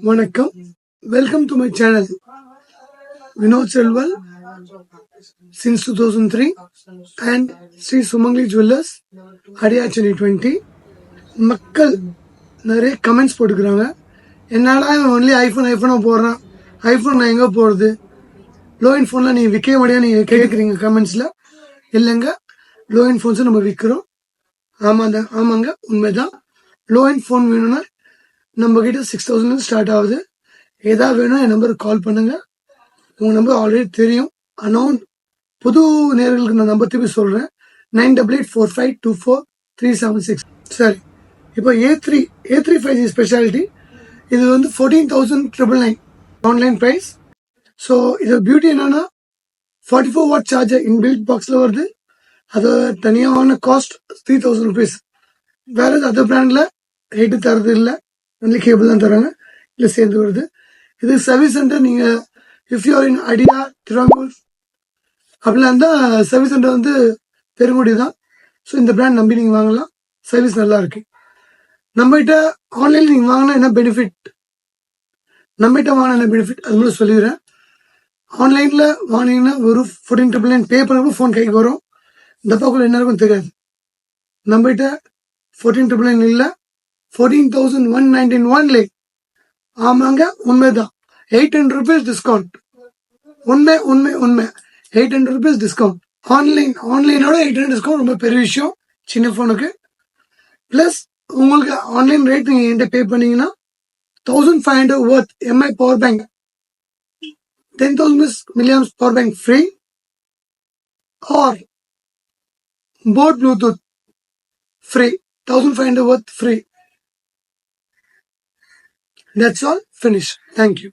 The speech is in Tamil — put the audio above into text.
வணக்கம், welcome to my channel Vinod Selval since 2003 and Sri Sumangali jewellers அடியாச்சேரி 20. மக்கள் நிறைய கமெண்ட்ஸ் போட்டுக்கிறாங்க. என்னடா ஒன்லி ஐஃபோனா போடுறான், ஐஃபோன் நான் எங்கே போகிறது, லோ எண்ட் ஃபோன்லாம் நீங்கள் விற்க முடியாது நீங்கள் கேட்குறீங்க கமெண்ட்ஸில். இல்லைங்க, லோ எண்ட் ஃபோன்ஸும் நம்ம விற்கிறோம். ஆமாங்க, உண்மைதான். லோ எண்ட் ஃபோன் வேணும்னா நம்ம கிட்ட 6,000 ஸ்டார்ட் ஆகுது. ஏதாவது வேணும் என் நம்பருக்கு கால் பண்ணுங்க. உங்க நம்பர் ஆல்ரெடி தெரியும். ஆனால் புது நேர்களுக்கு நான் நம்பர் திருப்பி சொல்றேன், 9884524376. சரி, இப்போ A3 5G ஸ்பெஷாலிட்டி. இது வந்து 14,999 ஆன்லைன் ப்ரைஸ். ஸோ இது பியூட்டி என்னன்னா 44 வாட் சார்ஜர் இன்பில்ட் பாக்ஸில் வருது. அது தனியான காஸ்ட் 3,000 rupees. வேற அதர் பிராண்ட்ல ரேட்டு தரது இல்லை, ஒன்லி கேபிள் தான் தராங்க, இல்லை சேர்ந்து வருது. இது சர்வீஸ் சென்டர். நீங்கள் இஃப் யூஆர் இன் அடியார், திருவாங்கூர் அப்படிலாம் இருந்தால் சர்வீஸ் சென்டர் வந்து பெருங்குடி தான். ஸோ இந்த பிராண்ட் நம்பி நீங்கள் வாங்கலாம், சர்வீஸ் நல்லா இருக்கு. நம்மகிட்ட ஆன்லைனில் நீங்கள் வாங்கினா என்ன பெனிஃபிட், அது மட்டும் சொல்லிடுறேன். ஆன்லைனில் வாங்கினீங்கன்னா ஒரு 14,999 பே பண்ண ஃபோன் கைக்கு வரும். டப்பாக்குள்ள என்ன இருக்கும் தெரியாது. நம்மகிட்ட 14,999 இல்லை, 14,191. ஆமாங்க, உண்மைதான். 800 rupees டிஸ்கவுண்ட். உண்மை 800 rupees டிஸ்கவுண்ட். ஆன்லைனோட 800 டிஸ்கவுண்ட் ரொம்ப பெரிய விஷயம் சின்ன போனுக்கு. பிளஸ் உங்களுக்கு ஆன்லைன் ரேட் நீங்க என்கிட்ட பே பண்ணீங்கன்னா 1,500 worth MI power bank, 10,000 milliamps power bank free, or Boat Bluetooth free, 1,500 worth free. That's all. Finish. Thank you.